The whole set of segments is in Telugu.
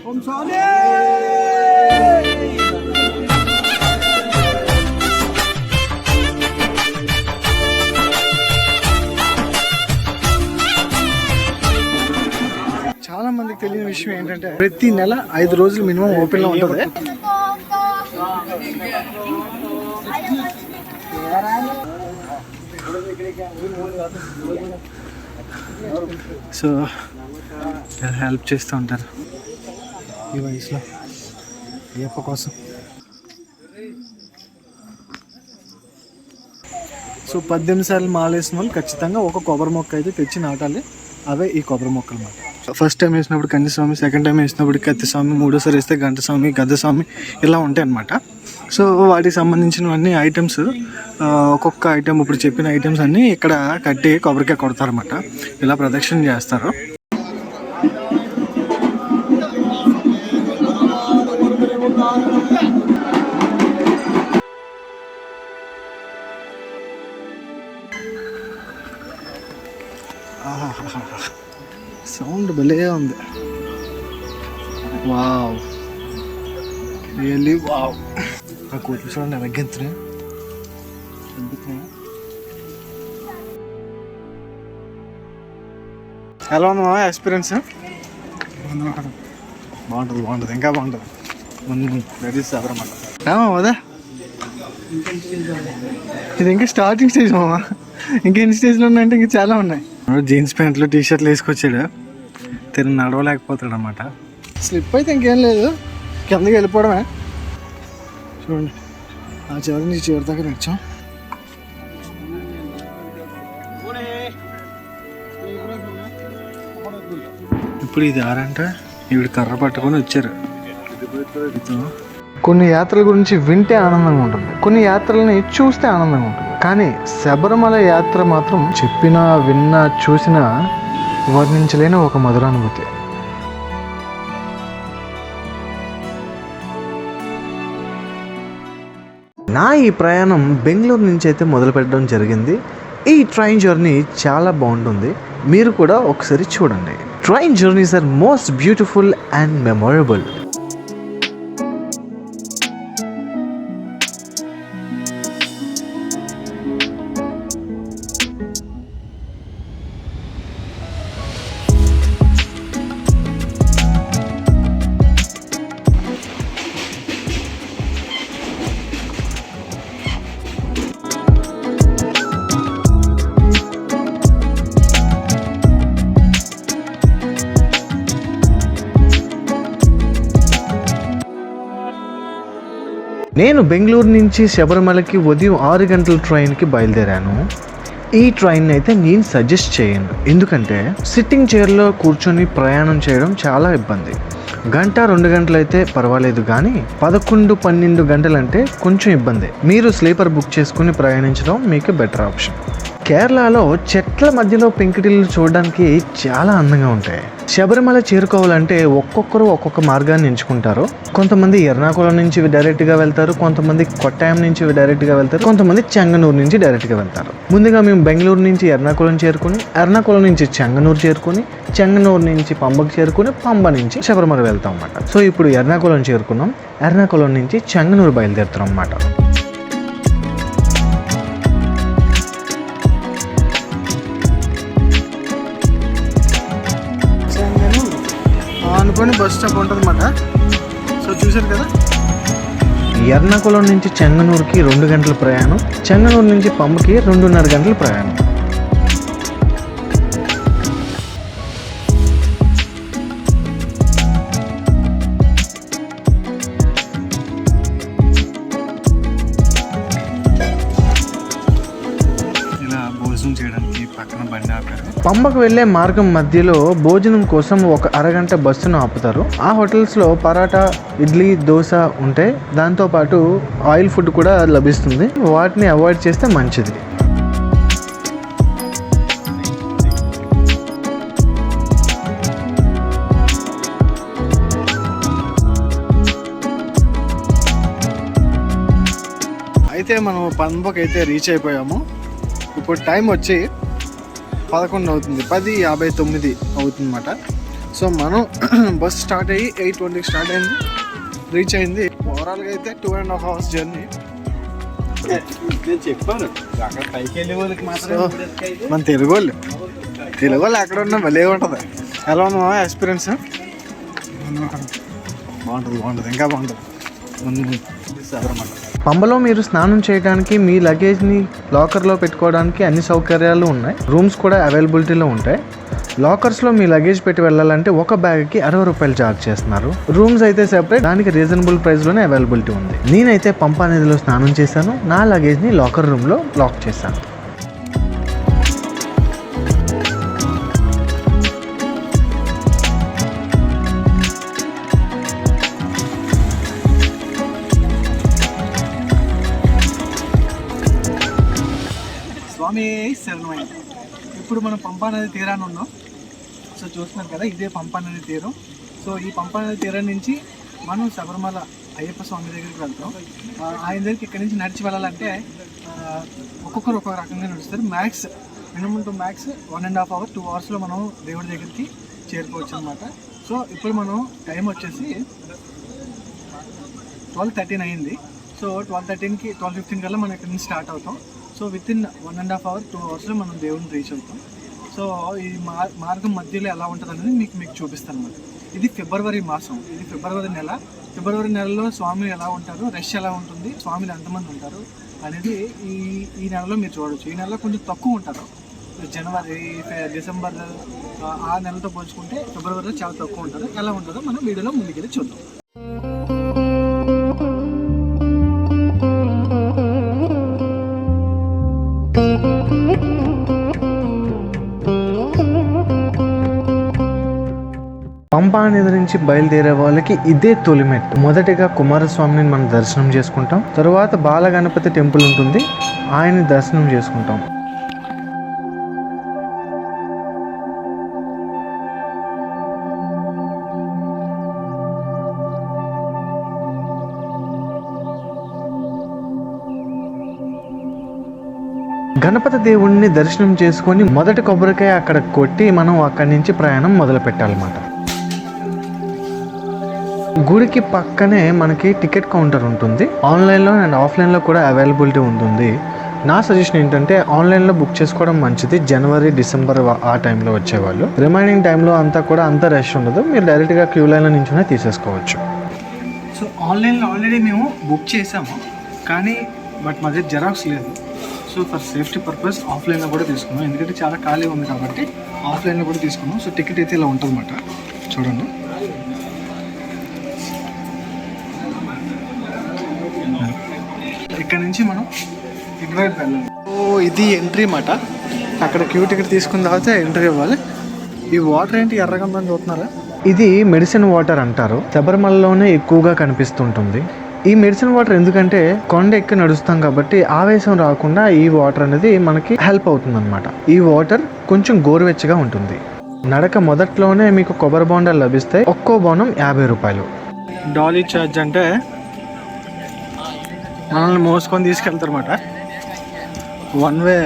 చాలా మందికి తెలియని విషయం ఏంటంటే ప్రతి నెల 5 రోజులు మినిమం ఓపెన్ లో ఉంటుంది. సో హెల్ప్ చేస్తూ ఉంటారు ఈ వయసులో అయ్యప్ప కోసం. సో 18 సార్లు మాలేసిన వాళ్ళు ఖచ్చితంగా ఒక కొబ్బరి మొక్క అయితే తెచ్చి నాటాలి. అవే ఈ కొబ్బరి మొక్కలు అన్నమాట. ఫస్ట్ టైం వేసినప్పుడు కందిస్వామి, సెకండ్ టైం వేసినప్పుడు కత్తిస్వామి, మూడోసారి వేస్తే గంటస్వామి, గద్దస్వామి ఇలా ఉంటాయి అన్నమాట. సో వాటికి సంబంధించినవన్నీ ఐటమ్స్, ఒక్కొక్క ఐటమ్ ఇప్పుడు చెప్పిన ఐటమ్స్ అన్నీ ఇక్కడ కట్టి కొబ్బరికాయ కొడతారన్నమాట. ఇలా ప్రదక్షిణ చేస్తారు. సౌండ్ భలే ఉంది. Wow, really wow. ఆ కోట్లు చూడండి ఎలాగెత్తున్నాయి. ఎలా ఉంది మా ఎక్స్పీరియన్స్? బాగుంటుంది, ఇంకా బాగుంటుంది. వెరీ సూపర్ అన్నమాట. అదా ఇది ఇంకా స్టార్టింగ్ స్టేజ్ మామా. ఇంకెన్ని స్టేజ్లు ఉన్నాయంటే ఇంకా చాలా ఉన్నాయి. జీన్స్ ప్యాంట్లు, టీ షర్ట్లు వేసుకొచ్చాడు, తిరిగి నడవలేకపోతాడు అన్నమాట. స్లిప్ అయితే ఇంకేం లేదు, కిందకి వెళ్ళిపోవడమే. చూడండి, ఆ చివరి నుంచి చివరి దగ్గర వచ్చాం. ఇప్పుడు ఇది ఆరంట ఈవిడ కర్ర పట్టుకొని వచ్చారు. కొన్ని యాత్రల గురించి వింటే ఆనందంగా ఉంటుంది, కొన్ని యాత్రలని చూస్తే ఆనందంగా ఉంటుంది. కానీ శబరిమల యాత్ర మాత్రం చెప్పినా, విన్నా, చూసినా వర్ణించలేని ఒక మధురానుభూతి. నా ఈ ప్రయాణం బెంగళూరు నుంచి అయితే మొదలు పెట్టడం జరిగింది. ఈ ట్రైన్ జర్నీ చాలా బాగుంటుంది, మీరు కూడా ఒకసారి చూడండి. Train journeys are most beautiful and memorable. నేను బెంగళూరు నుంచి శబరిమలకి ఉదయం 6 గంటల ట్రైన్కి బయలుదేరాను. ఈ ట్రైన్ అయితే నేను సజెస్ట్ చేయను, ఎందుకంటే సిట్టింగ్ చైర్లో కూర్చొని ప్రయాణం చేయడం చాలా ఇబ్బంది. 1-2 గంటలు అయితే పర్వాలేదు, కానీ 11-12 గంటలంటే కొంచెం ఇబ్బంది. మీరు స్లీపర్ బుక్ చేసుకుని ప్రయాణించడం మీకు బెటర్ ఆప్షన్. కేరళలో చెట్ల మధ్యలో పెంకుటిల్లు చూడడానికి చాలా అందంగా ఉంటాయి. శబరిమల చేరుకోవాలంటే ఒక్కొక్కరు ఒక్కొక్క మార్గాన్ని ఎంచుకుంటారు. కొంతమంది ఎర్నాకుళం నుంచి డైరెక్ట్గా వెళ్తారు, కొంతమంది కొట్టాయం నుంచి డైరెక్ట్గా వెళ్తారు, కొంతమంది చెంగనూరు నుంచి డైరెక్ట్గా వెళ్తారు. ముందుగా మేము బెంగళూరు నుంచి ఎర్నాకుళం చేరుకుని, ఎర్నాకుళం నుంచి చెంగనూరు చేరుకుని, చెంగనూరు నుంచి పంబకు చేరుకుని, పంబ నుంచి శబరిమల వెళ్తాం అన్నమాట. సో ఇప్పుడు ఎర్నాకుళం చేరుకున్నాం, ఎర్నాకుళం నుంచి చెంగనూరు బయలుదేరుతాం అన్నమాట. అనుకోని బస్ స్టాప్ ఉంటుంది అన్నమాట. సో చూసారు కదా, ఎర్నాకుళం నుంచి చెంగనూరుకి 2 గంటల ప్రయాణం, చెంగనూరు నుంచి పంబకి 2.5 గంటల ప్రయాణం. పంబకు వెళ్లే మార్గం మధ్యలో భోజనం కోసం ఒక అరగంట బస్సును ఆపుతారు. ఆ హోటల్స్లో పరాటా, ఇడ్లీ, దోశ ఉంటే దాంతోపాటు ఆయిల్ ఫుడ్ కూడా లభిస్తుంది. వాటిని అవాయిడ్ చేస్తే మంచిది. అయితే మనం పంబకు అయితే రీచ్ అయిపోయాము. ఇప్పుడు టైం వచ్చి 11 అవుతుంది, 10:59 అవుతుంది అన్నమాట. సో మనం బస్ స్టార్ట్ అయ్యి 8:20 స్టార్ట్ అయింది, రీచ్ అయింది. ఓవరాల్గా అయితే 2.5 hours జర్నీ. నేను చెప్పాను అక్కడ పైకి వెళ్ళే వాళ్ళకి మాత్రం మన తెలుగు వాళ్ళు ఎక్కడ ఉన్నా భలే ఉంటుంది. ఎలా ఉందా ఎక్స్పీరియన్స్? బాగుంటుంది, ఇంకా బాగుంటుంది. పంబలో మీరు స్నానం చేయడానికి మీ లగేజ్ని లాకర్లో పెట్టుకోవడానికి అన్ని సౌకర్యాలు ఉన్నాయి. రూమ్స్ కూడా అవైలబిలిటీలో ఉంటాయి. లాకర్స్లో మీ లగేజ్ పెట్టి వెళ్ళాలంటే ఒక బ్యాగ్కి 60 రూపాయలు ఛార్జ్ చేస్తున్నారు. రూమ్స్ అయితే సెపరేట్, దానికి రీజనబుల్ ప్రైస్లోనే అవైలబిలిటీ ఉంది. నేనైతే పంపా నదిలో స్నానం చేశాను, నా లగేజ్ని లాకర్ రూమ్లో లాక్ చేశాను. స్వామి శరణమైంది. ఇప్పుడు మనం పంపా నది తీరాన్ని ఉన్నాం. సో చూస్తున్నారు కదా, ఇదే పంపా నది తీరం. సో ఈ పంపా నది తీరం నుంచి మనం శబరిమల అయ్యప్ప స్వామి దగ్గరికి వెళ్తాం. ఆయన దగ్గరికి ఇక్కడి నుంచి నడిచి వెళ్ళాలంటే ఒక్కొక్కరు ఒక్కొక్క రకంగా నడుస్తారు. Minimum to max 1.5 hour 2 hours మనం దేవుడి దగ్గరికి చేరుకోవచ్చు అనమాట. సో ఇప్పుడు మనం టైం వచ్చేసి 12:13 అయింది. సో 12:15 కల్లా మనం ఇక్కడ నుంచి స్టార్ట్ అవుతాం. సో వితిన్ 1.5 hour 2 hours మనం దేవుడిని రీచ్ అవుతాం. సో ఈ మార్గం మధ్యలో ఎలా ఉంటుంది అనేది మీకు చూపిస్తాను అనమాట. ఇది ఫిబ్రవరి మాసం, ఇది ఫిబ్రవరి నెల. ఫిబ్రవరి నెలలో స్వాములు ఎలా ఉంటారు, రష్ ఎలా ఉంటుంది, స్వాములు ఎంతమంది ఉంటారు అనేది ఈ నెలలో మీరు చూడవచ్చు. ఈ నెలలో కొంచెం తక్కువ ఉంటారు. జనవరి, డిసెంబర్ ఆ నెలతో పోల్చుకుంటే ఫిబ్రవరిలో చాలా తక్కువ ఉంటారు. ఎలా ఉంటుందో మనం వీడియోలో ముందుకెళ్ళి చూద్దాం. పంపా నది నుంచి బయలుదేరే వాళ్ళకి ఇదే తొలిమెట్టు. మొదటిగా కుమారస్వామిని మనం దర్శనం చేసుకుంటాం, తరువాత బాలగణపతి టెంపుల్ ఉంటుంది, ఆయన్ని దర్శనం చేసుకుంటాం. గణపతి దేవుణ్ణి దర్శనం చేసుకొని మొదటి కొబ్బరికాయ అక్కడ కొట్టి మనం అక్కడి నుంచి ప్రయాణం మొదలు పెట్టాలన్నమాట. గుడికి పక్కనే మనకి టికెట్ కౌంటర్ ఉంటుంది. ఆన్లైన్లో అండ్ ఆఫ్లైన్లో కూడా అవైలబిలిటీ ఉంటుంది. నా సజెషన్ ఏంటంటే ఆన్లైన్లో బుక్ చేసుకోవడం మంచిది. జనవరి, డిసెంబర్ ఆ టైంలో వచ్చేవాళ్ళు. రిమైనింగ్ టైంలో అంతా కూడా అంత రష్ ఉండదు, మీరు డైరెక్ట్గా క్యూ లైన్లో నుంచునే తీసేసుకోవచ్చు. సో ఆన్లైన్లో ఆల్రెడీ మేము బుక్ చేసాము, కానీ మా దగ్గర జెరాక్స్ లేదు. సో ఫర్ సేఫ్టీ పర్పస్ ఆఫ్లైన్లో కూడా తీసుకున్నాం, ఎందుకంటే చాలా ఖాళీ ఉంది కాబట్టి ఆఫ్లైన్లో కూడా తీసుకున్నాం. సో టికెట్ అయితే ఇలా ఉంటుంది అన్నమాట, చూడండి. ఇక్కడ నుంచి మనం ఇటువైపు వెళ్ళాలి. సో ఇది ఎంట్రీ అన్నమాట. అక్కడ క్యూ టికెట్ తీసుకున్న తర్వాత ఎంట్రీ ఇవ్వాలి. ఈ వాటర్ ఏంటి ఎర్రగా ఉందని చూస్తున్నారా? ఇది మెడిసిన్ వాటర్ అంటారు. శబరిమలలోనే ఎక్కువగా కనిపిస్తుంటుంది. ఈ మెడిసిన్ వాటర్ ఎందుకంటే కొండ ఎక్కి నడుస్తాం కాబట్టి ఆవేశం రాకుండా ఈ వాటర్ అనేది మనకి హెల్ప్ అవుతుంది అనమాట. ఈ వాటర్ కొంచెం గోరువెచ్చగా ఉంటుంది. నడక మొదట్లోనే మీకు కొబ్బరి బోండాలు లభిస్తాయి. ఒక్కో బోనం 50 రూపాయలు. డాలీ చార్జ్ అంటే మనల్ని మోసుకొని తీసుకెళ్తారు అన్నమాట. 1 way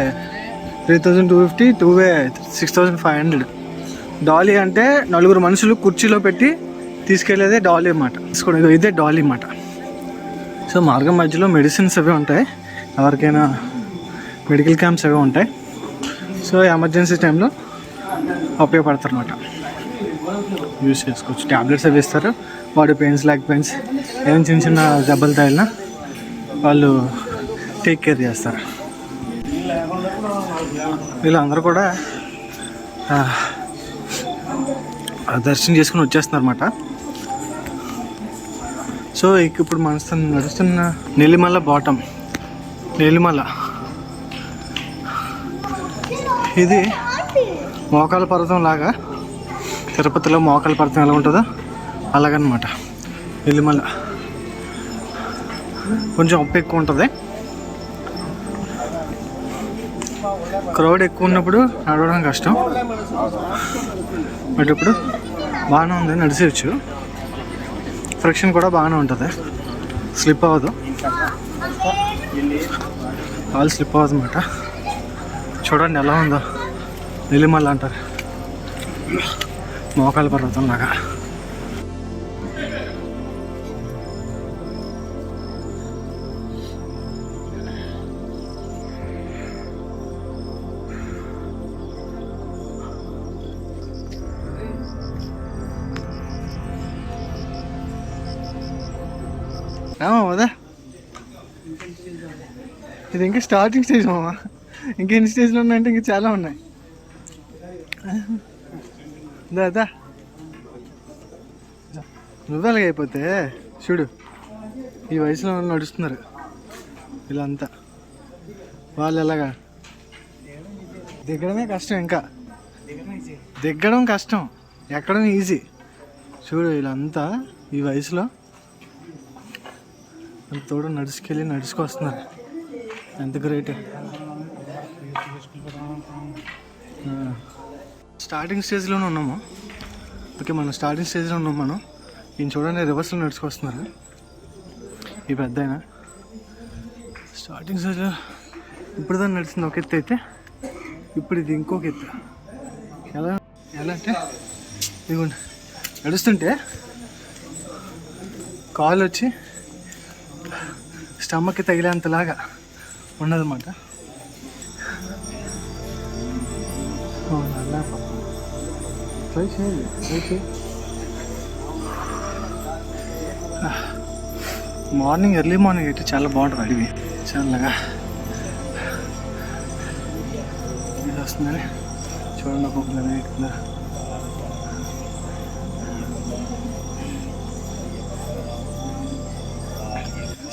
3,250, 2 way 6,500. డాలీ అంటే 4 మనుషులు కుర్చీలో పెట్టి తీసుకెళ్లేదే డాలీ అన్నమాట. తీసుకోవడం ఇదే డాలీ అన్నమాట. సో మార్గం మధ్యలో మెడిసిన్స్ అవి ఉంటాయి, ఎవరికైనా మెడికల్ క్యాంప్స్ అవి ఉంటాయి. సో ఎమర్జెన్సీ టైంలో ఉపయోగపడతారు అన్నమాట. యూజ్ చేసుకోవచ్చు. ట్యాబ్లెట్స్ అవి ఇస్తారు. బాడీ పెయిన్స్, లెగ్ పెయిన్స్, ఏమైనా చిన్న చిన్న దెబ్బలు తగిలినా వాళ్ళు టేక్ కేర్ చేస్తారు. వీళ్ళందరూ కూడా దర్శనం చేసుకుని వచ్చేస్తున్నారు అన్నమాట. సో ఇప్పుడు మన నడుస్తున్న నెల్లిమల బాటం, నెల్లిమల ఇది మోకాల పర్వతం లాగా, తిరుపతిలో మోకాల పర్వతం ఎలా ఉంటుందో అలాగనమాట. నెల్లిమల కొంచెం ఉప్పు ఎక్కువ ఉంటుంది. క్రౌడ్ ఎక్కువ ఉన్నప్పుడు నడవడం కష్టం, బట్ ఇప్పుడు బాగానే ఉంది, నడిచేయచ్చు. ఫ్రిక్షన్ కూడా బాగానే ఉంటుంది, స్లిప్ అవ్వదు, కాలు స్లిప్ అవ్వదు అన్నమాట. చూడండి ఎలా ఉందో, నెల్లిమల్ల అంటారు. మోకాల పర్వతం లాగా. వదా ఇది ఇంకా స్టార్టింగ్ స్టేజ్ మామ. ఇంకెన్ని స్టేజ్లు ఉన్నాయంటే ఇంకా చాలా ఉన్నాయి. దాదా నువ్వు అలాగైపోతే చూడు, ఈ వయసులో నడుస్తున్నారు వీళ్ళంతా. వాళ్ళు ఎలాగా దిగడమే కష్టం, ఇంకా దిగ్గడం కష్టం, ఎక్కడం ఈజీ. చూడు వీళ్ళంతా ఈ వయసులో తోడు నడుచుకొస్తున్నారు. ఎంత గ్రేట్. స్టార్టింగ్ స్టేజ్లోనే ఉన్నాము. ఓకే, మనం స్టార్టింగ్ స్టేజ్లో ఉన్నాం. మనం ఈయన చూడండి రివర్స్లో నడుచుకొస్తున్నారు. ఈ పెద్ద ఆయన స్టార్టింగ్ స్టేజ్లో ఇప్పుడు దాన్ని నడిచింది ఒక ఎత్తు అయితే, ఇప్పుడు ఇది ఇంకొక ఎత్తు. ఎలా అంటే ఇదిగోండి, నడుస్తుంటే కాలు వచ్చి స్టమక్కి తగిలేంతలాగా ఉండదన్నమాట. ట్రై చేయండి. మార్నింగ్ ఎర్లీ మార్నింగ్ అయితే చాలా బాగుంటుంది అడివి. చల్లగా ఇది వస్తుందని చూడండి. ఒక్కొక్క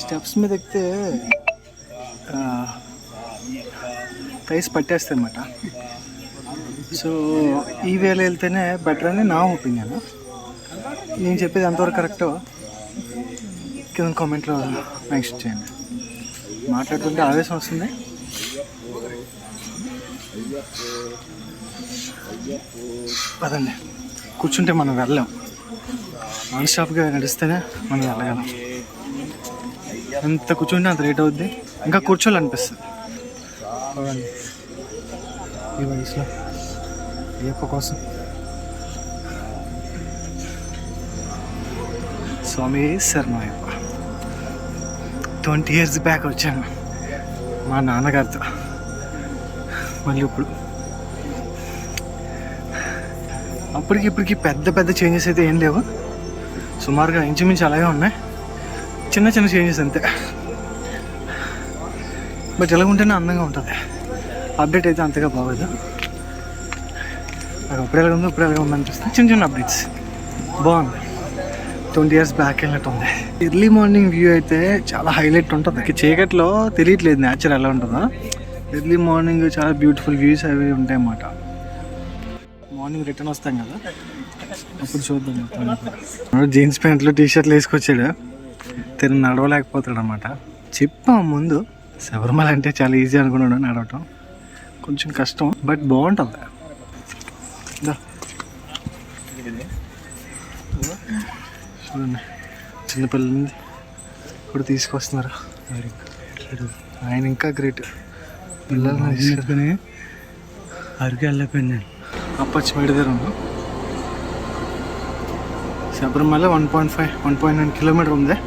స్టెప్స్ మీద ఎక్కితే థైస్ పట్టేస్తాయి అన్నమాట. సో ఈ వేళ వెళ్తేనే బెటర్ అని నా ఒపీనియన్. నేను చెప్పేది ఎంతవరకు కరెక్టో కింద కామెంట్లో మెన్షన్ చేయండి. మాట్లాడుతుంటే ఆవేశం వస్తుంది. అదండి, కూర్చుంటే మనం వెళ్ళాం. నాన్ స్టాప్గా నడిస్తేనే మనం వెళ్ళగలం. ఎంత కూర్చుంటే అంత లేట్ అవుద్ది, ఇంకా కూర్చోాలనిపిస్తుంది. ఈ వయసులో అయ్యప్ప కోసం స్వామి శరణయ్యప్ప. 20 years బ్యాక్ వచ్చాను మా నాన్నగారితో. మళ్ళీ ఇప్పుడు అప్పటికి పెద్ద పెద్ద చేంజెస్ అయితే ఏం లేవు. సుమారుగా ఇంచుమించు అలాగే ఉన్నాయి. చిన్న చిన్న చేంజెస్ అంతే. బట్ ఎలా ఉంటేనే అందంగా ఉంటుంది. అప్డేట్ అయితే అంతగా బాగోదు. నాకు అప్పుడు ఎలాగ ఉందో ఇప్పుడు ఎలాగ ఉందనిపిస్తుంది. చిన్న చిన్న అప్డేట్స్ బాగుంది. 20 years బ్యాక్ వెళ్ళినట్టు ఉంది. ఎర్లీ మార్నింగ్ వ్యూ అయితే చాలా హైలైట్ ఉంటుంది. చీకట్లో తెలియట్లేదు నేచర్ ఎలా ఉంటుందో. ఎర్లీ మార్నింగ్ చాలా బ్యూటిఫుల్ వ్యూస్ అవి ఉంటాయి అన్నమాట. మార్నింగ్ రిటర్న్ వస్తాం కదా, అప్పుడు చూద్దాం మొత్తం. జీన్స్ ప్యాంట్లు టీషర్ట్లు వేసుకొచ్చాడు. తిరిగి నడవలేకపోతాడు అన్నమాట. చెప్పాం ముందు శబరిమల అంటే చాలా ఈజీ అనుకున్నాడు నడవటం. కొంచెం కష్టం బట్ బాగుంటుంది. చూడండి చిన్నపిల్లల్ని ఇప్పుడు తీసుకొస్తున్నారు. ఆయన ఇంకా గ్రేట్. పిల్లల్ని తీసుకొని అరకు వెళ్ళిపోయింది. అప్పచ్చి పెడతారు. శబరిమల 1.9 కిలోమీటర్ ఉంది.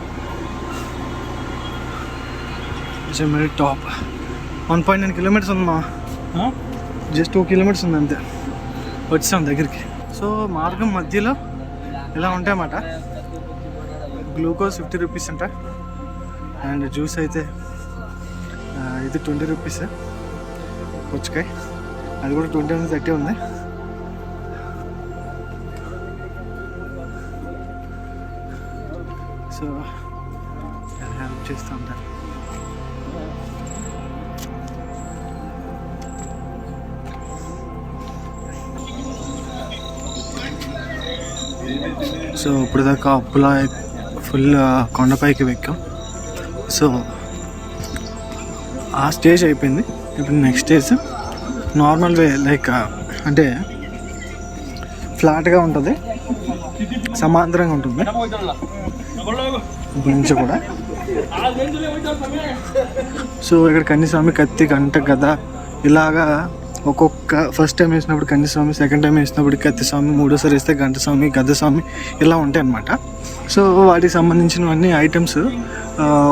టాప్ 1.9 కిలోమీటర్స్ ఉందమ్మా. జస్ట్ 2 kilometers ఉంది అంతే. వచ్చాం దగ్గరికి. సో మార్గం మధ్యలో ఇలా ఉంటాయన్నమాట. గ్లూకోజ్ 50 rupees అంట. అండ్ జ్యూస్ అయితే ఇది 20 rupees. పుచ్చకాయ అది కూడా 20-30 ఉంది. సో హెల్ప్ చేస్తూ ఉంటారు. సో ఇప్పుడు దాకా అప్పులా ఫుల్ కొండపైకి ఎక్కాం. సో ఆ స్టేజ్ అయిపోయింది. ఇప్పుడు నెక్స్ట్ స్టేజ్ నార్మల్ వే, లైక్ అంటే ఫ్లాట్గా ఉంటుంది, సమాంతరంగా ఉంటుంది నుంచి కూడా. సో ఇక్కడ కన్యస్వామి, కత్తి, గంట, గద ఇలాగా ఒక్కొక్క ఫస్ట్ టైం వేసినప్పుడు కందిస్వామి, సెకండ్ టైం వేసినప్పుడు కత్తిస్వామి, మూడోసారి వేస్తే గంటస్వామి, గద్దస్వామి ఇలా ఉంటాయి అన్నమాట. సో వాటికి సంబంధించినవన్నీ ఐటమ్స్,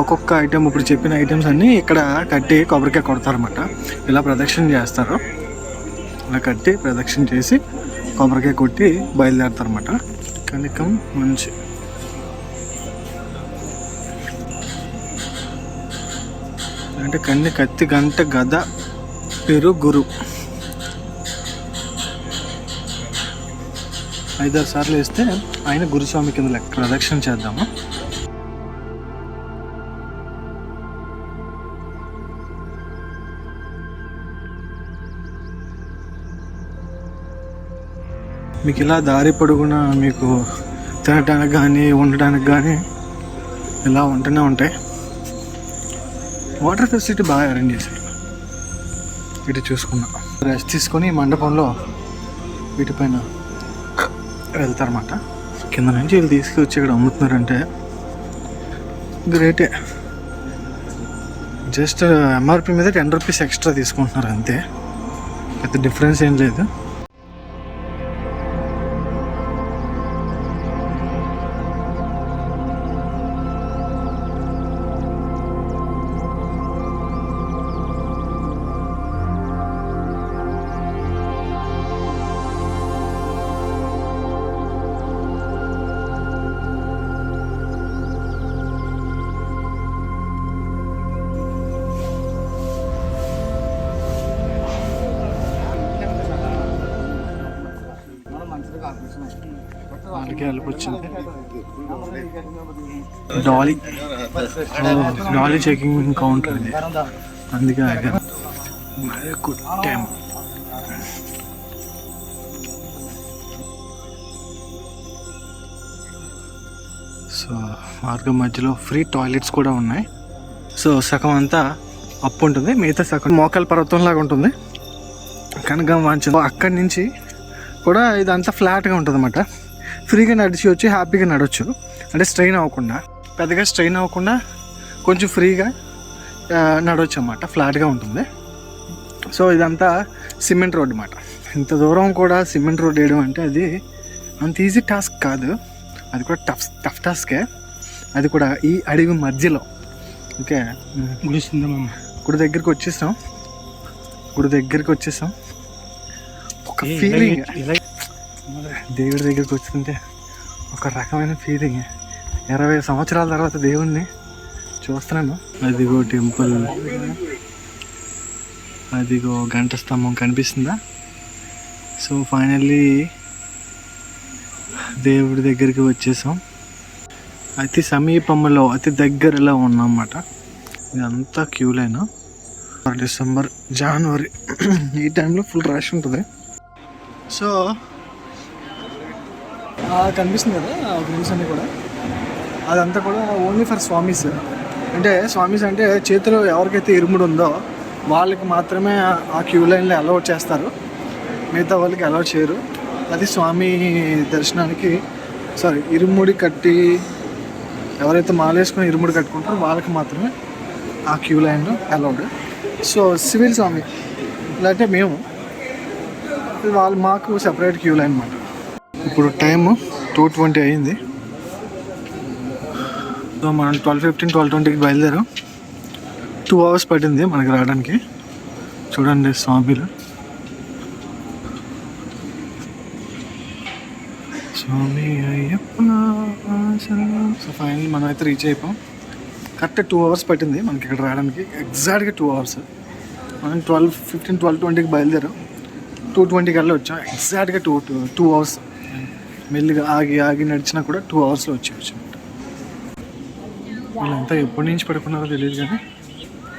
ఒక్కొక్క ఐటమ్ ఇప్పుడు చెప్పిన ఐటమ్స్ అన్నీ ఇక్కడ కట్టి కొబ్బరికాయ కొడతారన్నమాట. ఇలా ప్రదక్షిణ చేస్తారు. ఇలా కట్టి ప్రదక్షిణ చేసి కొబ్బరికాయ కొట్టి బయలుదేరుతారన్నమాట. కనికం మంచి అంటే కన్ని, కత్తి, గంట, గద, పేరు గురు. 5-6 సార్లు వేస్తే ఆయన గురుస్వామి కింద లెక్క. ప్రదక్షిణ చేద్దాము. మీకు ఇలా దారి పొడుగున మీకు తినడానికి కానీ ఉండడానికి కానీ ఇలా ఉంటూనే ఉంటాయి. వాటర్ ఫెసిలిటీ బాగా అరేంజ్ చేశారు. ఇటు చూసుకున్నా రెస్ట్ తీసుకొని మండపంలో వీటిపైన వెళ్తారన్నమాట. కింద నుంచి వీళ్ళు తీసుకొచ్చి ఇక్కడ అమ్ముతున్నారంటే గ్రేటే. జస్ట్ ఎంఆర్పి మీద 10 రూపీస్ ఎక్స్ట్రా తీసుకుంటున్నారు అంతే, పెద్ద డిఫరెన్స్ ఏం లేదు. వాళ్ళకి హెల్ప్ వచ్చింది. డాలీ చెకింగ్ కౌంటర్ ఇది, అందుకే మరి కుట్టాము. సో మార్గం మధ్యలో ఫ్రీ టాయిలెట్స్ కూడా ఉన్నాయి. సో సగం అంతా అప్పు ఉంటుంది, మిగతా సగం మోకాల పర్వతం లాగా ఉంటుంది. కనుక మంచి అక్కడి నుంచి కూడా ఇదంతా ఫ్లాట్గా ఉంటుంది అన్నమాట. ఫ్రీగా నడిచి వచ్చి హ్యాపీగా నడవచ్చు. అంటే స్ట్రెయిన్ అవ్వకుండా, పెద్దగా స్ట్రెయిన్ అవ్వకుండా కొంచెం ఫ్రీగా నడవచ్చు అన్నమాట. ఫ్లాట్గా ఉంటుంది. సో ఇదంతా సిమెంట్ రోడ్ అన్నమాట. ఇంత దూరం కూడా సిమెంట్ రోడ్ వేయడం అంటే అది అంత ఈజీ టాస్క్ కాదు. అది కూడా టఫ్ టాస్కే. అది కూడా ఈ అడవి మధ్యలో. ఓకే, గుడి దగ్గరికి వచ్చేసాం. ఒక ఫీలింగ్, దేవుడి దగ్గరికి వచ్చింటే ఒక రకమైన ఫీలింగ్. 20 సంవత్సరాల తర్వాత దేవుణ్ణి చూస్తున్నాను. అదిగో టెంపుల్, అదిగో గంట స్తంభం కనిపిస్తుందా. సో ఫైనల్లీ దేవుడి దగ్గరికి వచ్చేసాం. అతి సమీపంలో, అతి దగ్గరలో ఉన్నామన్నమాట. ఇదంతా క్యూ లైన్. డిసెంబర్, జనవరి ఈ టైంలో ఫుల్ రష్ ఉంటుంది. సో కనిపిస్తుంది కదా ఆ గ్రీన్స్ అన్నీ కూడా, అదంతా కూడా ఓన్లీ ఫర్ స్వామీస్. అంటే స్వామీస్ అంటే చేతిలో ఎవరికైతే ఇరుముడు ఉందో వాళ్ళకి మాత్రమే ఆ క్యూ లైన్లో అలౌ చేస్తారు, మిగతా వాళ్ళకి అలౌ చేయరు. అది స్వామి దర్శనానికి ఇరుముడి కట్టి ఎవరైతే మాలేసుకొని ఇరుముడి కట్టుకుంటారో వాళ్ళకి మాత్రమే ఆ క్యూ లైన్లో అలౌడ్. సో సివిల్ స్వామి లేదంటే మేము, వాళ్ళు మాకు సెపరేట్ క్యూ లైన్ అన్నమాట. ఇప్పుడు టైము 2:20 అయింది. సో మనం 12:15, 12:20కి బయలుదేరాం. 2 అవర్స్ పట్టింది మనకి రావడానికి. చూడండి స్వామిలు. స్వామి అయ్యప్ప. సో ఫైనల్లీ మనం అయితే రీచ్ అయిపోయాం. కరెక్ట్ 2 అవర్స్ పట్టింది మనకి ఇక్కడ రావడానికి. ఎగ్జాక్ట్గా 2 అవర్స్. మనం 12:15, 12:20కి బయలుదేరాం. 2:20 కల్లా వచ్చాం. ఎగ్జాక్ట్గా 2 అవర్స్. మెల్లిగా ఆగి నడిచినా కూడా 2 అవర్స్లో వచ్చేయచ్చు. వీళ్ళంతా ఎప్పటి నుంచి పడుకున్నారో తెలియదు కానీ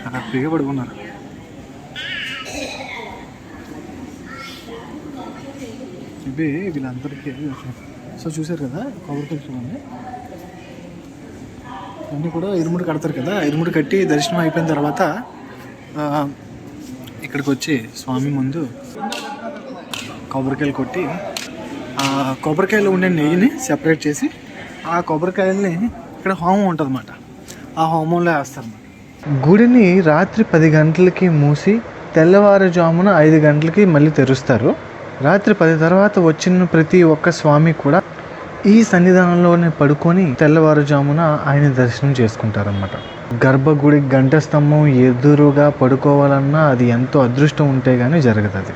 హ్యాపీగా పడుకున్నారు. ఇవి వీళ్ళందరికీ. సో చూసారు కదా కొబ్బరికాయ చూడండి, అన్నీ కూడా ఇరుముడి కడతారు కదా. ఇరుముడి కట్టి దర్శనం అయిపోయిన తర్వాత ఇక్కడికి వచ్చి స్వామి ముందు కొబ్బరికాయలు కొట్టి ఆ కొబ్బరికాయలో ఉండే నెయ్యిని సెపరేట్ చేసి ఆ కొబ్బరికాయలని ఇక్కడ హోమం ఉంటుంది అన్నమాట. ఆ హోమంలో వేస్తారు. గుడిని రాత్రి 10 గంటలకి మూసి తెల్లవారుజామున 5 గంటలకి మళ్ళీ తెరుస్తారు. రాత్రి 10 తర్వాత వచ్చిన ప్రతి ఒక్క స్వామి కూడా ఈ సన్నిధానంలోనే పడుకొని తెల్లవారుజామున ఆయన దర్శనం చేసుకుంటారన్నమాట. గర్భగుడి గంట స్తంభం ఎదురుగా పడుకోవాలన్నా అది ఎంతో అదృష్టం ఉంటే కానీ జరగదు అది.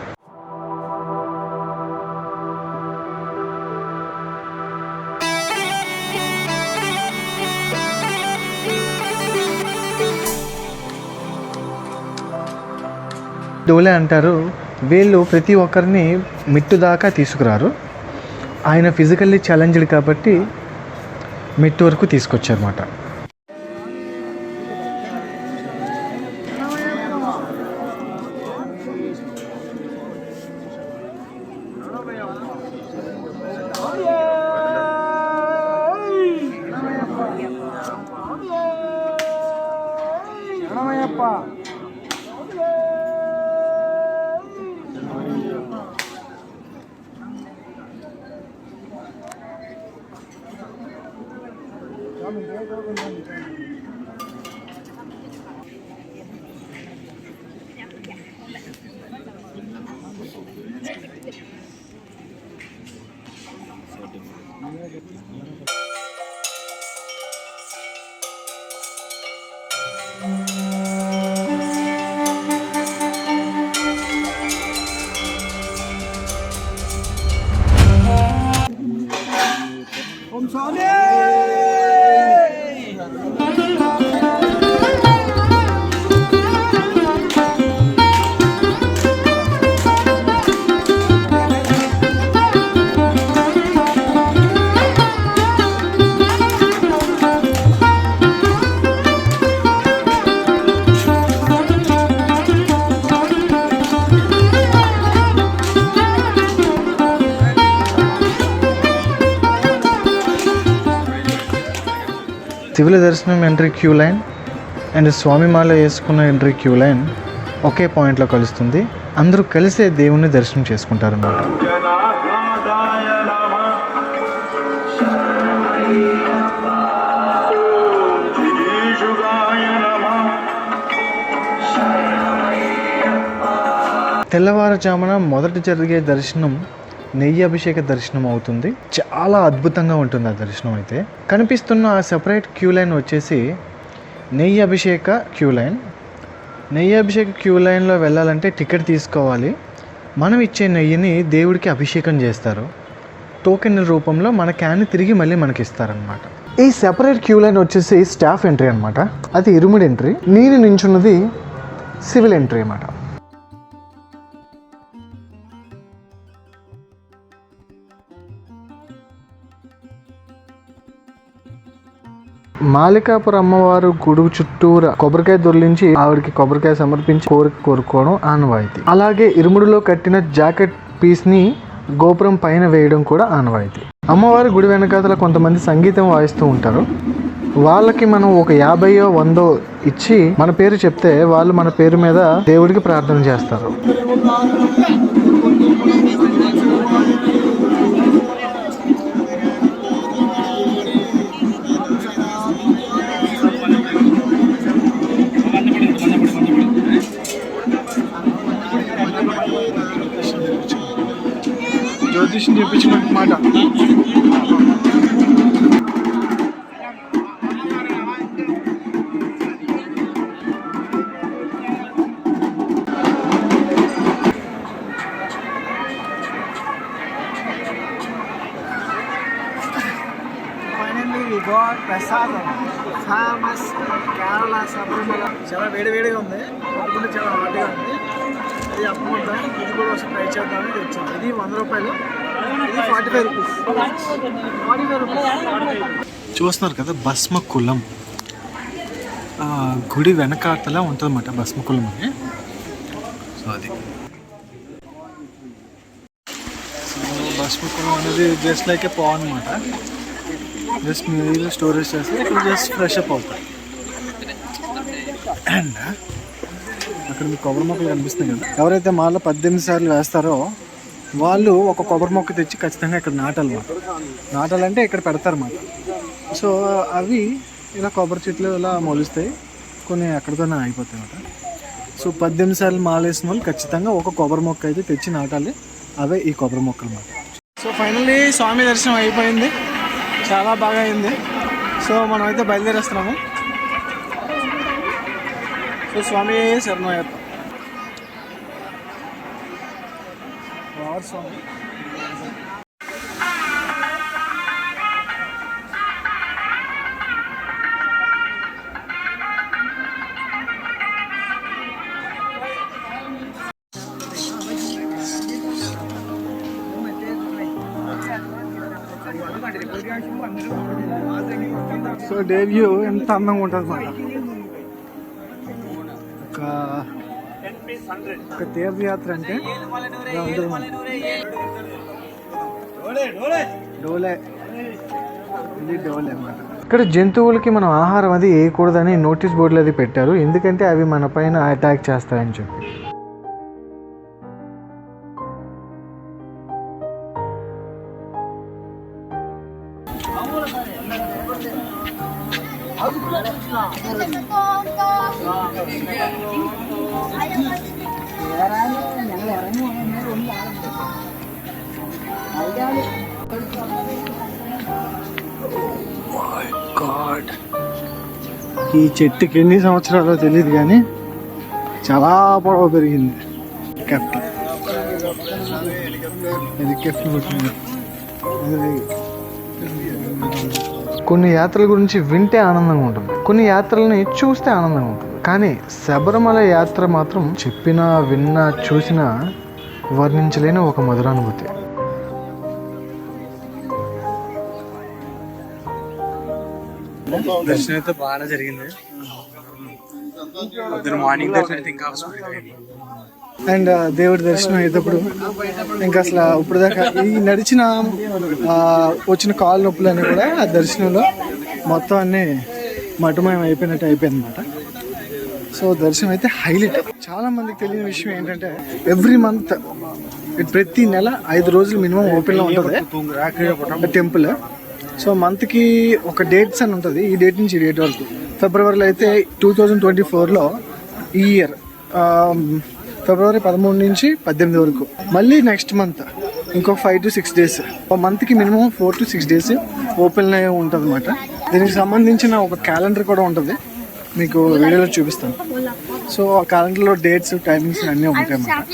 డోలే అంటారు, వీళ్ళు ప్రతి ఒక్కరిని మెట్టు దాకా తీసుకురారు. ఆయన ఫిజికల్లీ ఛాలెంజ్డ్ కాబట్టి మెట్టు వరకు తీసుకొచ్చారన్నమాట. శివుల దర్శనం ఎంట్రీ క్యూ లైన్ అండ్ స్వామిమాల వేసుకున్న ఎంట్రీ క్యూ లైన్ ఒకే పాయింట్లో కలుస్తుంది. అందరూ కలిసే దేవుణ్ణి దర్శనం చేసుకుంటారు అన్నమాట. తెల్లవారుజామున మొదట జరిగే దర్శనం నెయ్యి అభిషేక దర్శనం అవుతుంది. చాలా అద్భుతంగా ఉంటుంది ఆ దర్శనం. అయితే కనిపిస్తున్న ఆ సెపరేట్ క్యూ లైన్ వచ్చేసి నెయ్యి అభిషేక క్యూ లైన్. నెయ్యి అభిషేక క్యూ లైన్లో వెళ్ళాలంటే టికెట్ తీసుకోవాలి. మనం ఇచ్చే నెయ్యిని దేవుడికి అభిషేకం చేస్తారు. టోకెన్ రూపంలో మన క్యాన్ని తిరిగి మళ్ళీ మనకి ఇస్తారనమాట. ఈ సెపరేట్ క్యూ లైన్ వచ్చేసి స్టాఫ్ ఎంట్రీ అనమాట. అది ఇరుముడి ఎంట్రీ. నేను నించున్నది సివిల్ ఎంట్రీ అన్నమాట. మాలికాపుర అమ్మవారు గుడి చుట్టూరా కొబ్బరికాయ దొర్లించి ఆవిడకి కొబ్బరికాయ సమర్పించి కోరిక కోరుకోవడం ఆనవాయితీ. అలాగే ఇరుముడిలో కట్టిన జాకెట్ పీస్ ని గోపురం పైన వేయడం కూడా ఆనవాయితీ. అమ్మవారి గుడి వెనకాతల కొంతమంది సంగీతం వాయిస్తూ ఉంటారు. వాళ్ళకి మనం ఒక 50 100 ఇచ్చి మన పేరు చెప్తే వాళ్ళు మన పేరు మీద దేవుడికి ప్రార్థన చేస్తారు. జ్యోతిష్యం చెప్పించినట్టు మాట. ప్రసాదం ఫేమస్ కేరళ శబరిమల. చాలా వేడివేడిగా ఉంది, పట్టుకుంటే చాలా హాట్గా ఉంది. ఇది అప్పుకుంటాం. ఇది కూడా ఒకసారి ట్రై చేద్దామని తెచ్చాం. ఇది 100 రూపాయలు, ఇది 45 రూపీస్. 45 రూపీస్. చూస్తున్నారు కదా భస్మకులం. గుడి వెనకాతలా ఉంటుంది అన్నమాట భస్మకులం అని. సో అది భస్మకులం అనేది జస్ట్ లైక్ ఏ పాన్ అనమాట. జస్ట్ మీరు స్టోరేజ్ చేస్తే ఇక్కడ జస్ట్ ఫ్రెష్ అప్ అవుతాయి. అండ్ అక్కడ మీకు కొబ్బరి మొక్కలు కనిపిస్తున్నాయి కదా, ఎవరైతే మాలో 18 సార్లు వేస్తారో వాళ్ళు ఒక కొబ్బరి మొక్క తెచ్చి ఖచ్చితంగా ఇక్కడ నాటాలంటే ఇక్కడ పెడతారన్నమాట. సో అవి ఇలా కొబ్బరి చెట్లు ఇలా మొలుస్తాయి, కొన్ని ఎక్కడితోనే అయిపోతాయి అన్నమాట. సో 18 సార్లు మాలేసిన వాళ్ళు ఖచ్చితంగా ఒక కొబ్బరి మొక్క అయితే తెచ్చి నాటాలి. అవే ఈ కొబ్బరి మొక్కలు అన్నమాట. సో ఫైనల్లీ స్వామి దర్శనం అయిపోయింది, చాలా బాగా అయింది. సో మనం అయితే బయలుదేరేస్తున్నాము. సో స్వామి శరణమయ్యప్ప. స్వామి సో డే వ్యూ ఎంత అందంగా ఉంటుంది అన్నమాట. ఒక తీర్థయాత్ర అంటే ఇలా ఉంటుంది అన్నమాట. డోలే, ఇది డోలే అన్నమాట. ఇక్కడ జంతువులకి మనం ఆహారం అది వేయకూడదని నోటీస్ బోర్డులు అది పెట్టారు, ఎందుకంటే అవి మన పైన అటాక్ చేస్తాయని చెప్పి. ఈ చెట్టుకి ఎన్ని సంవత్సరాలో తెలియదు కానీ చాలా పొడవు పెరిగింది. కెఫ్ట్ ఇది కెఫ్ట్ పుట్టింది. కొన్ని యాత్రల గురించి వింటే ఆనందంగా ఉంటుంది, కొన్ని యాత్రలని చూస్తే ఆనందంగా ఉంటుంది. కానీ శబరిమల యాత్ర మాత్రం చెప్పినా విన్నా చూసినా వర్ణించలేని ఒక మధురానుభూతి. దర్శనం అయితే బాగా జరిగింది. మార్నింగ్ దర్శనం అయితే ఇంకా అండ్ దేవుడి దర్శనం అయ్యేటప్పుడు ఇంకా అసలు ఇప్పుడు దాకా ఈ నడిచిన వచ్చిన కాలు నొప్పులన్నీ కూడా ఆ దర్శనంలో మొత్తం అన్నీ మటుమయం అయిపోయినట్టు అయిపోయింది అనమాట. సో దర్శనం అయితే హైలైట్. చాలా మందికి తెలియని విషయం ఏంటంటే ఎవ్రీ మంత్ ప్రతి నెల 5 రోజులు మినిమం ఓపెన్లో ఉంటుంది టెంపుల్. సో మంత్కి ఒక డేట్స్ అని ఉంటుంది, ఈ డేట్ నుంచి ఈ డేట్ వరకు. ఫిబ్రవరిలో అయితే 2024లో ఈ ఇయర్ ఫిబ్రవరి 13 నుంచి 18 వరకు. మళ్ళీ నెక్స్ట్ మంత్ ఇంకొక 5 to 6 days. ఒక మంత్కి మినిమం 4 to 6 days ఓపెన్ ఉంటుంది అన్నమాట. దీనికి సంబంధించిన ఒక క్యాలెండర్ కూడా ఉంటుంది, మీకు వీడియోలో చూపిస్తాను. సో ఆ క్యాలెండర్లో డేట్స్, టైమింగ్స్ అన్నీ ఉంటాయి అన్నమాట.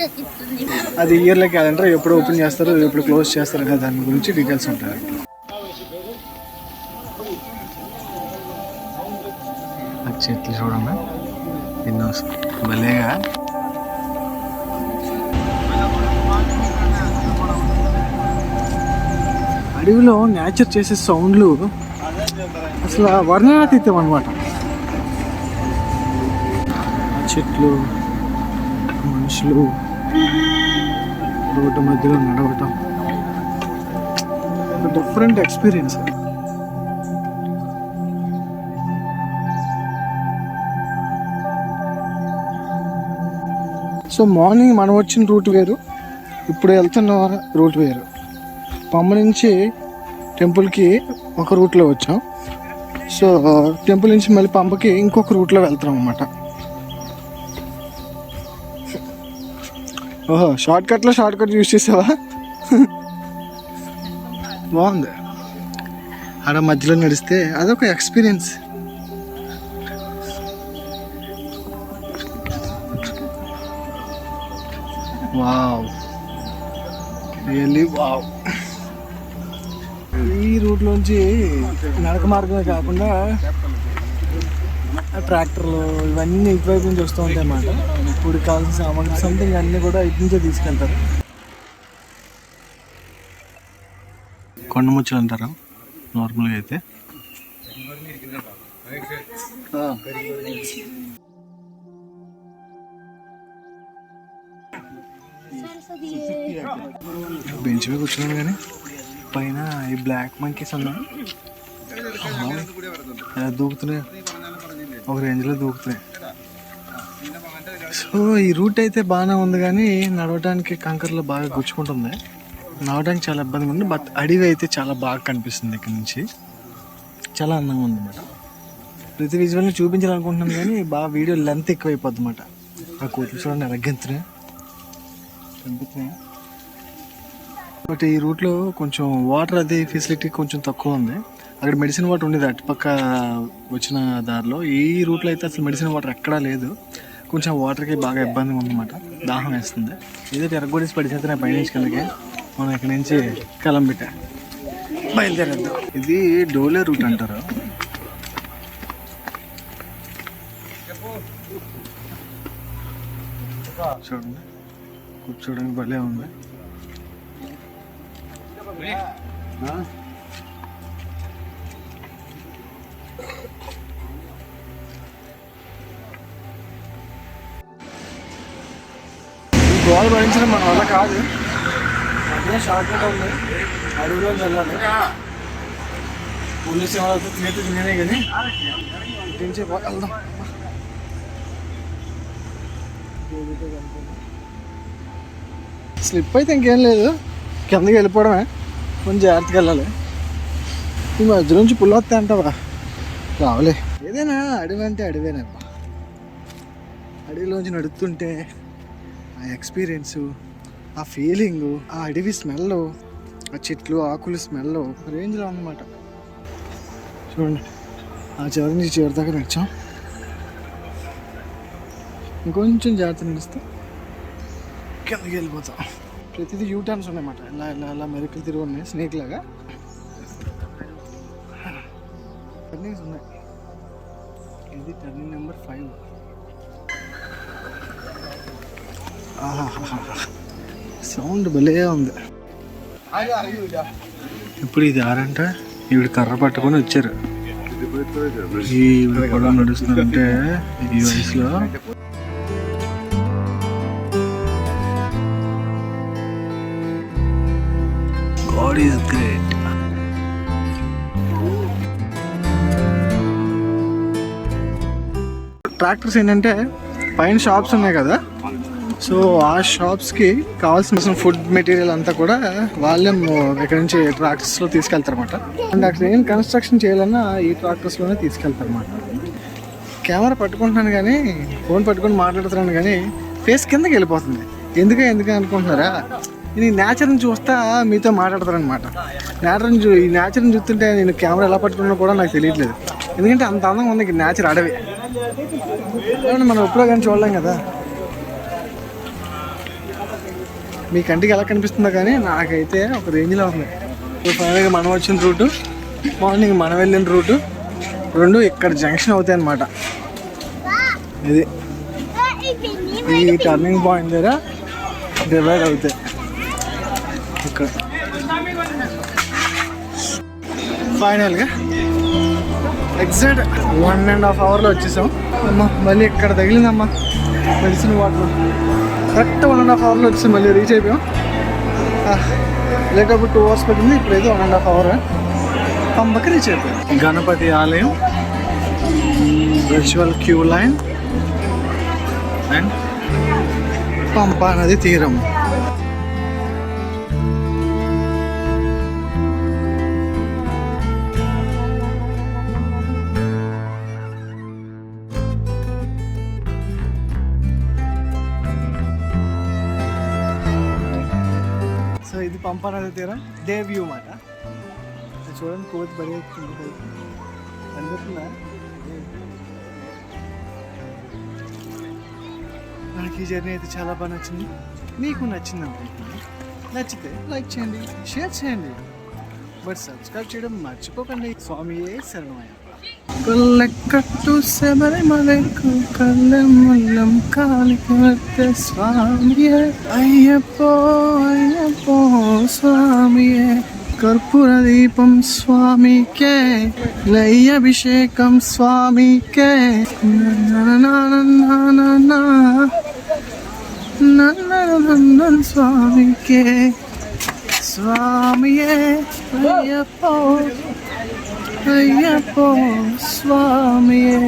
అది ఇయర్లీ క్యాలెండర్, ఎప్పుడు ఓపెన్ చేస్తారు, ఎప్పుడు క్లోజ్ చేస్తారు అనే దాని గురించి డీటెయిల్స్ ఉంటాయి. చెట్లు చూడండి ఎన్నో భలేగా. అడవిలో నేచర్ చేసే సౌండ్లు అసలు వర్ణనాతీతం అనమాట. చెట్లు, మనుషులు, రోడ్డు మధ్యలో నడవటం డిఫరెంట్ ఎక్స్పీరియన్స్. సో మార్నింగ్ మనం వచ్చిన రూట్ వేరు, ఇప్పుడు వెళ్తున్న రూట్ వేరు. పంబ నుంచి టెంపుల్కి ఒక రూట్లో వచ్చాం. సో టెంపుల్ నుంచి మళ్ళీ పంపకి ఇంకొక రూట్లో వెళ్తున్నాం అన్నమాట. ఓహో, షార్ట్ కట్ యూజ్ చేసావా? బాగుంది. ఆడ మధ్యలో నడిస్తే అదొక ఎక్స్పీరియన్స్. Wow, really wow. ఈ రూట్లోంచి నడక మార్గమే కాకుండా ట్రాక్టర్లు ఇవన్నీ ఇటువైపు నుంచి వస్తూ ఉంటాయి అన్నమాట. ఇప్పుడు కావాల్సిన సామాన్లు సంథింగ్ అన్నీ కూడా ఇటు నుంచే తీసుకెళ్తారు. కొండముచ్చులు అంటారు నార్మల్గా అయితే. బెంచ్ మీద కూర్చున్నాను కానీ పైన ఈ బ్లాక్ మంకీస్ ఉన్నా దూకుతున్నాయి, ఒక రేంజ్లో దూకుతున్నాయి. సో ఈ రూట్ అయితే బాగానే ఉంది కానీ నడవడానికి కంకర్లో బాగా గుచ్చుకుంటుంది, నడవడానికి చాలా ఇబ్బందిగా ఉంది. బట్ అడవి అయితే చాలా బాగా కనిపిస్తుంది ఇక్కడ నుంచి, చాలా అందంగా ఉంది అన్నమాట. ప్రతి విజువల్ని చూపించాలనుకుంటున్నాను కానీ బాగా వీడియో లెంత్ ఎక్కువైపోద్ది అన్నమాట. ఆ కోతులు చూడండి ఎలగెంతున్నాయి కనిపిస్తున్నాయి. బట్ ఈ రూట్లో కొంచెం వాటర్ అది ఫెసిలిటీ కొంచెం తక్కువ ఉంది. అక్కడ మెడిసిన్ వాటర్ ఉండేది అటుపక్క వచ్చిన దారిలో. ఈ రూట్లో అయితే అసలు మెడిసిన్ వాటర్ ఎక్కడా లేదు. కొంచెం వాటర్కి బాగా ఇబ్బంది ఉందన్నమాట. దాహం వేస్తుంది. ఏదో ఎరగొడేసి పడిచేస్తే పైనుంచి కిందకి మనం ఇక్కడ నుంచి కలంబిట బయలుదేరేద్దాం. ఇది డోలే రూట్ అంటారు. చూడండి కూర్చోడానికి భలే ఉంది. గోల్ భరించడం మన వల్ల కాదు. అదే షార్ట్ కట్ ఉంది. అడవిలో వెళ్ళాలి. పోలీసు వాళ్ళతో తినేది తినేనే కానీ నుంచి వెళ్దాం. స్లిప్ అయితే ఇంకేం లేదు, కిందకి వెళ్ళిపోవడమే. కొంచెం జాగ్రత్తగా వెళ్ళాలి. ఈ మధ్య నుంచి పుల్ వస్తాయి అంటావా? రావులే. ఏదైనా అడవి అంటే అడవేనబ్బా. అడవిలోంచి నడుస్తుంటే ఆ ఎక్స్పీరియన్సు, ఆ ఫీలింగు, ఆ అడవి స్మెల్, ఆ చెట్లు ఆకులు స్మెల్ రేంజ్లో అన్నమాట. చూడండి ఆ చివరి నుంచి చివరి దాకా నడిచాం. ఇంకొంచెం జాగ్రత్త నడిస్తే కిందకి వెళ్ళిపోతాం. ప్రతిదీ యూటర్న్స్ ఉన్నాయన్నమాట. ఇలా ఇలా ఇలా మెరుకులు తిరిగి ఉన్నాయి స్నేక్ లాగా. టర్నింగ్స్ ఉన్నాయి. ఇది టర్నింగ్ నెంబర్ 5. సౌండ్ భలే ఉంది. ఇప్పుడు ఇది ఆరంట ఈవిడ కర్ర పట్టుకొని వచ్చారు. ఈవిడ కూడా నడుస్తుందంటే ఈ వయసులో. God is great. ట్రాక్టర్స్ ఏంటంటే పైన షాప్స్ ఉన్నాయి కదా, సో ఆ షాప్స్కి కావాల్సిన ఫుడ్ మెటీరియల్ అంతా కూడా వాళ్ళే ఇక్కడ నుంచి ట్రాక్టర్స్లో తీసుకెళ్తారు అనమాట. అండ్ అక్కడ ఏం కన్స్ట్రక్షన్ చేయాలన్నా ఈ ట్రాక్టర్స్లోనే తీసుకెళ్తారు అనమాట. కెమెరా పట్టుకుంటున్నాను కానీ, ఫోన్ పట్టుకొని మాట్లాడుతున్నాను కానీ ఫేస్ కిందకి వెళ్ళిపోతుంది. ఎందుకే అనుకుంటున్నారా? నేను ఈ నేచర్ని చూస్తా మీతో మాట్లాడతానమాట. ఈ నేచర్ని చూస్తుంటే నేను కెమెరా ఎలా పట్టుకున్నా కూడా నాకు తెలియట్లేదు. ఎందుకంటే అంత అందంగా ఉంది ఈ నేచర్, అడవి. మనం ఎప్పుడో కానీ చూడలేం కదా. మీ కంటికి ఎలా కనిపిస్తుందో కానీ నాకైతే ఒక రేంజ్లో ఉంది. ఇప్పుడు ఫైనల్గా మనం వచ్చిన రూటు, మార్నింగ్ మనం వెళ్ళిన రూటు రెండు ఇక్కడ జంక్షన్ అవుతాయి అన్నమాట. ఇది ఈ టర్నింగ్ పాయింట్ దగ్గర డివైడ్ అవుతాయి. ఇక్కడ ఫైనల్గా ఎగ్జాక్ట్ 1.5 అవర్లో వచ్చేసాం. అమ్మా మళ్ళీ ఇక్కడ తగిలిందమ్మా మెడిసిన్ వాటర్. కరెక్ట్ 1.5 అవర్లో వచ్చేసాం. మళ్ళీ రీచ్ అయిపోయాం. లేకపోతే 2 అవర్స్ పట్టింది. ఇప్పుడైతే 1.5 అవర్ పంపకి రీచ్ అయిపోయాం. గణపతి ఆలయం, వర్చువల్ క్యూ లైన్ అండ్ పంపా నది తీరం. సో ఇది పంపా నది తీరం, డే వ్యూ మాట. చూడండి కోతి బడి అనిపిస్తుందా? నాకు ఈ జర్నీ అయితే చాలా బాగా నచ్చింది. మీకు నచ్చింది అనుకుంటున్నాను. నచ్చితే లైక్ చేయండి, షేర్ చేయండి, బట్ సబ్స్క్రైబ్ చేయడం మర్చిపోకండి. స్వామియే శరణమయ్య. కొల్లకట్టు శబరిమలకు కళ్ళెముల్లం కాలికి వస్తే స్వామియే అయ్యప్పో అయ్యప్పో స్వామియే. కర్పూర దీపం స్వామికే, లయ్యభిషేకం స్వామికే. స్వామికే స్వామియే అయ్యప్పో అయ్యప్పో స్వామియే.